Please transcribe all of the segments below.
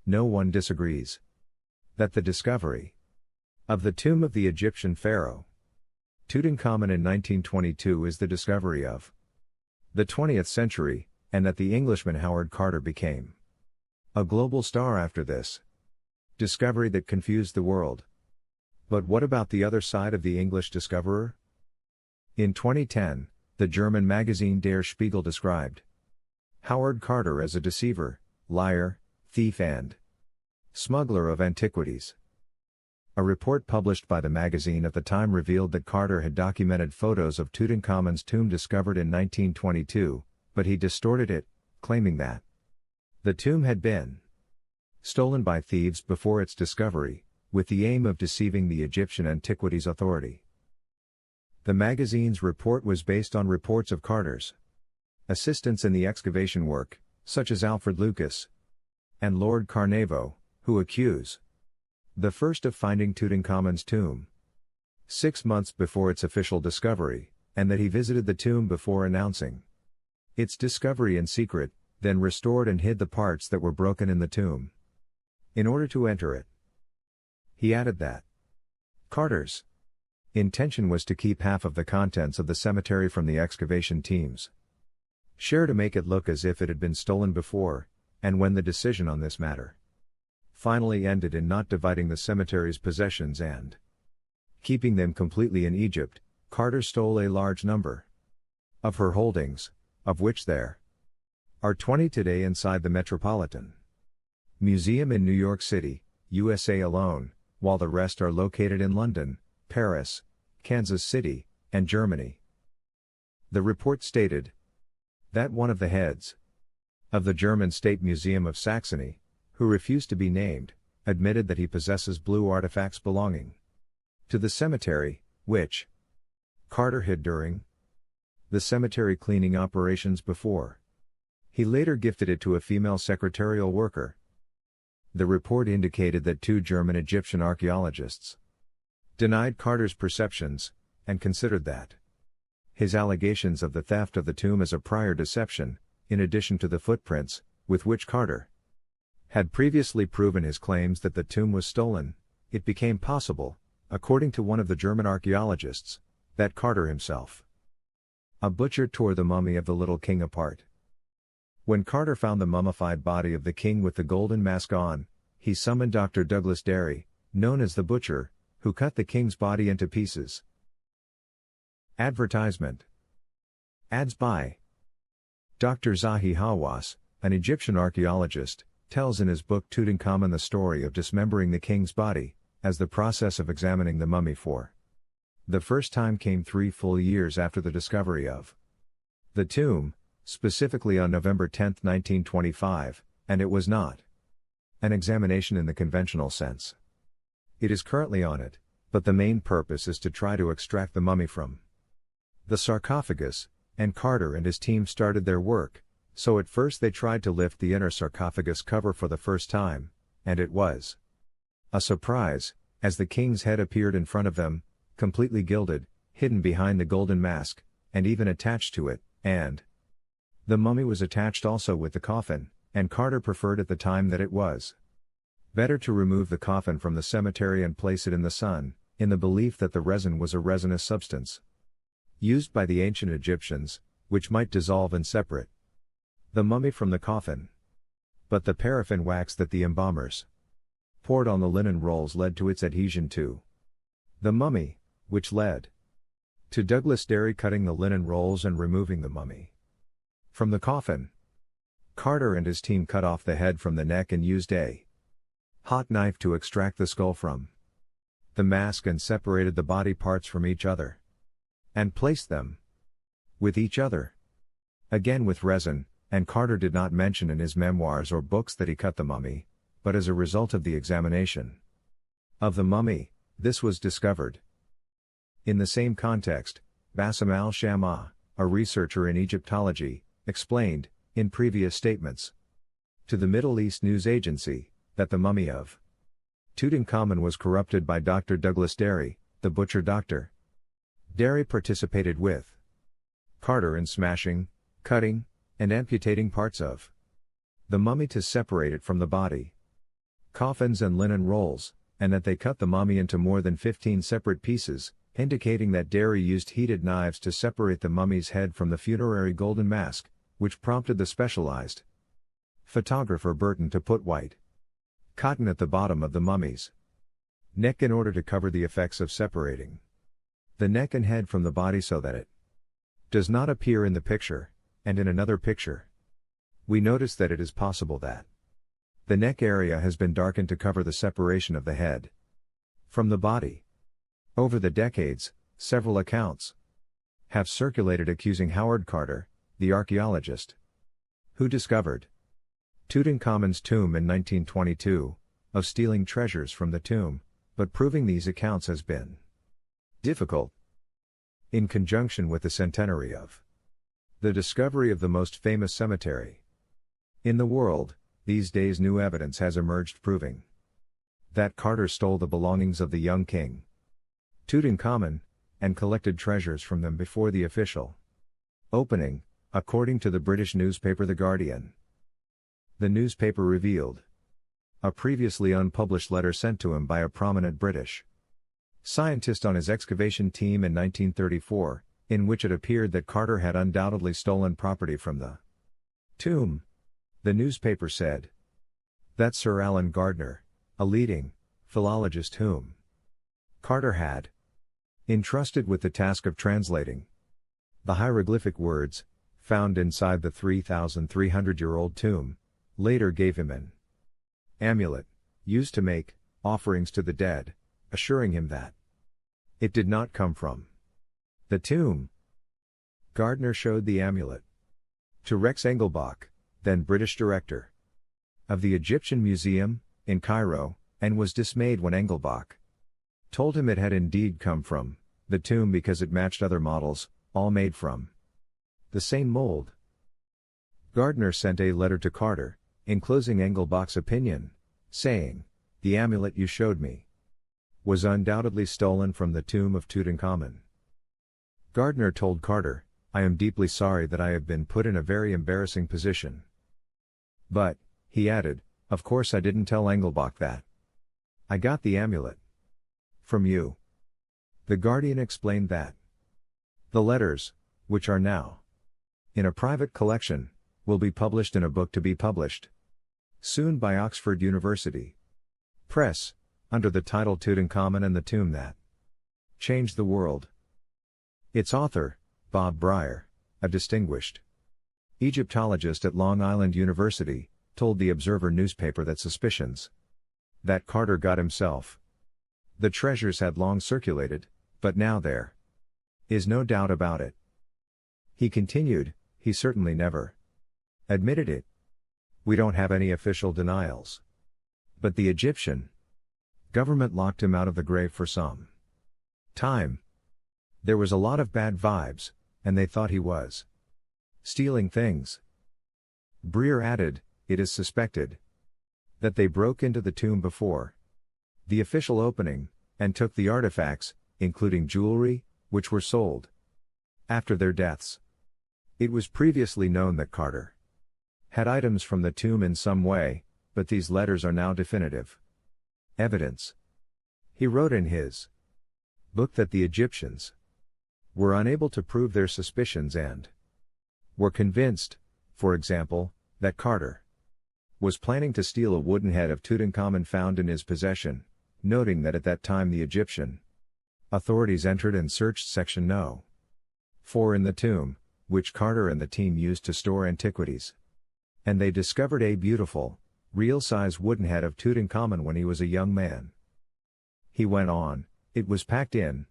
no one disagrees that the discovery of the tomb of the Egyptian pharaoh Tutankhamun in 1922 is the discovery of the 20th century, and that the Englishman Howard Carter became a global star after this discovery that confused the world. But what about the other side of the English discoverer? In 2010, the German magazine Der Spiegel described Howard Carter as a deceiver, liar, thief and smuggler of antiquities. A report published by the magazine at the time revealed that Carter had documented photos of Tutankhamun's tomb discovered in 1922, but he distorted it, claiming that the tomb had been stolen by thieves before its discovery, with the aim of deceiving the Egyptian Antiquities Authority. The magazine's report was based on reports of Carter's assistants in the excavation work, such as Alfred Lucas and Lord Carnarvon, who accuse the first of finding Tutankhamun's tomb 6 months before its official discovery, and that he visited the tomb before announcing its discovery in secret, then restored and hid the parts that were broken in the tomb in order to enter it. He added that Carter's intention was to keep half of the contents of the cemetery from the excavation team's share to make it look as if it had been stolen before, and when the decision on this matter finally ended in not dividing the cemetery's possessions and keeping them completely in Egypt, Carter stole a large number of her holdings, of which there are 20 today inside the Metropolitan Museum in New York City, USA alone, while the rest are located in London, Paris, Kansas City, and Germany. The report stated that one of the heads of the German State Museum of Saxony, who refused to be named, admitted that he possesses blue artifacts belonging to the cemetery, which Carter hid during the cemetery cleaning operations before he later gifted it to a female secretarial worker. The report indicated that 2 German Egyptian archaeologists denied Carter's perceptions, and considered that his allegations of the theft of the tomb as a prior deception, in addition to the footprints, with which Carter had previously proven his claims that the tomb was stolen. It became possible, according to one of the German archaeologists, that Carter himself, a butcher, tore the mummy of the little king apart. When Carter found the mummified body of the king with the golden mask on, he summoned Dr. Douglas Derry, known as the Butcher, who cut the king's body into pieces. Advertisement. Ads by Dr. Zahi Hawass, an Egyptian archaeologist, tells in his book Tutankhamun the story of dismembering the king's body, as the process of examining the mummy for the first time came 3 full years after the discovery of the tomb, specifically on November 10, 1925, and it was not an examination in the conventional sense. It is currently on it, but the main purpose is to try to extract the mummy from the sarcophagus, and Carter and his team started their work. So at first they tried to lift the inner sarcophagus cover for the first time, and it was a surprise, as the king's head appeared in front of them, completely gilded, hidden behind the golden mask, and even attached to it, and the mummy was attached also with the coffin, and Carter preferred at the time that it was better to remove the coffin from the cemetery and place it in the sun, in the belief that the resin was a resinous substance used by the ancient Egyptians, which might dissolve and separate the mummy from the coffin. But the paraffin wax that the embalmers poured on the linen rolls led to its adhesion to the mummy, which led to Douglas Derry cutting the linen rolls and removing the mummy from the coffin. Carter and his team cut off the head from the neck and used a hot knife to extract the skull from the mask and separated the body parts from each other and placed them with each other again with resin. And Carter did not mention in his memoirs or books that he cut the mummy, but as a result of the examination of the mummy, this was discovered. In the same context, Bassem al-Shamah, a researcher in Egyptology, explained, in previous statements, to the Middle East News Agency, that the mummy of Tutankhamun was corrupted by Dr. Douglas Derry, the butcher. Dr. Derry participated with Carter in smashing, cutting, and amputating parts of the mummy to separate it from the body. coffins and linen rolls, and that they cut the mummy into more than 15 separate pieces, indicating that Derry used heated knives to separate the mummy's head from the funerary golden mask, which prompted the specialized photographer Burton to put white cotton at the bottom of the mummy's neck in order to cover the effects of separating the neck and head from the body so that it does not appear in the picture, and in another picture, we notice that it is possible that the neck area has been darkened to cover the separation of the head from the body. Over the decades, several accounts have circulated accusing Howard Carter, the archaeologist who discovered Tutankhamun's tomb in 1922, of stealing treasures from the tomb, but proving these accounts has been difficult. In conjunction with the centenary of the discovery of the most famous cemetery in the world, these days new evidence has emerged proving that Carter stole the belongings of the young king Tutankhamun, and collected treasures from them before the official opening, according to the British newspaper The Guardian. The newspaper revealed a previously unpublished letter sent to him by a prominent British scientist on his excavation team in 1934, in which it appeared that Carter had undoubtedly stolen property from the tomb. The newspaper said that Sir Alan Gardiner, a leading philologist whom Carter had entrusted with the task of translating the hieroglyphic words found inside the 3,300-year-old tomb, later gave him an amulet used to make offerings to the dead, assuring him that it did not come from the tomb. Gardiner showed the amulet to Rex Engelbach, then British director of the Egyptian Museum in Cairo, and was dismayed when Engelbach told him it had indeed come from the tomb because it matched other models, all made from the same mold. Gardiner sent a letter to Carter, enclosing Engelbach's opinion, saying, "The amulet you showed me was undoubtedly stolen from the tomb of Tutankhamun." Gardiner told Carter, "I am deeply sorry that I have been put in a very embarrassing position. But," he added, "of course I didn't tell Engelbach that I got the amulet from you." The Guardian explained that the letters, which are now in a private collection, will be published in a book to be published soon by Oxford University Press, under the title Tutankhamun and the Tomb That Changed the World. Its author, Bob Breyer, a distinguished Egyptologist at Long Island University, told the Observer newspaper that suspicions that Carter got himself the treasures had long circulated, but now there is no doubt about it. He continued, "He certainly never admitted it. We don't have any official denials. But the Egyptian government locked him out of the grave for some time. There was a lot of bad vibes, and they thought he was stealing things." Breer added, "It is suspected that they broke into the tomb before the official opening, and took the artifacts, including jewelry, which were sold after their deaths." It was previously known that Carter had items from the tomb in some way, but these letters are now definitive evidence. He wrote in his book that the Egyptians were unable to prove their suspicions and were convinced, for example, that Carter was planning to steal a wooden head of Tutankhamun found in his possession, noting that at that time the Egyptian authorities entered and searched section No. 4 in the tomb, which Carter and the team used to store antiquities. And they discovered a beautiful, real-size wooden head of Tutankhamun when he was a young man. He went on, "It was packed in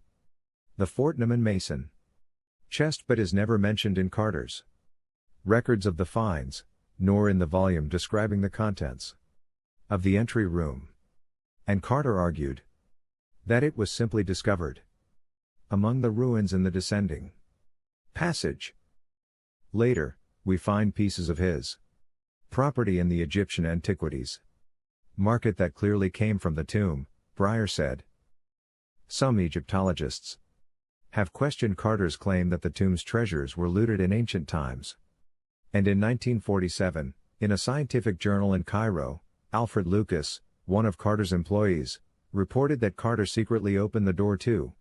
the Fortnum and Mason chest but is never mentioned in Carter's records of the finds, nor in the volume describing the contents of the entry room." And Carter argued that it was simply discovered among the ruins in the descending passage. Later, we find pieces of his property in the Egyptian antiquities market that clearly came from the tomb, Breyer said. Some Egyptologists have questioned Carter's claim that the tomb's treasures were looted in ancient times. And in 1947, in a scientific journal in Cairo, Alfred Lucas, one of Carter's employees, reported that Carter secretly opened the door to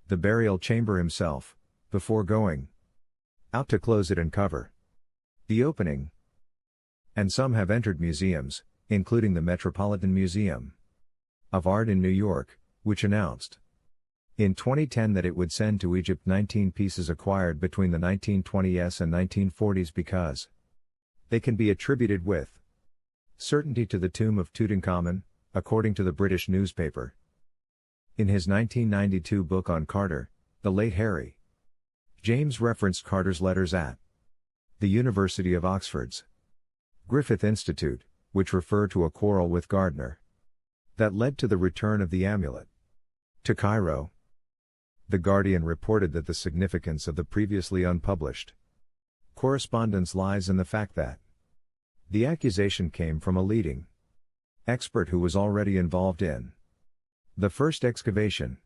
the burial chamber himself, before going out to close it and cover the opening. And some have entered museums, including the Metropolitan Museum of Art in New York, which announced in 2010 that it would send to Egypt 19 pieces acquired between the 1920s and 1940s because they can be attributed with certainty to the tomb of Tutankhamun, according to the British newspaper. In his 1992 book on Carter, the late Harry James referenced Carter's letters at the University of Oxford's Griffith Institute, which refer to a quarrel with Gardiner that led to the return of the amulet to Cairo. The Guardian reported that the significance of the previously unpublished correspondence lies in the fact that the accusation came from a leading expert who was already involved in the first excavation.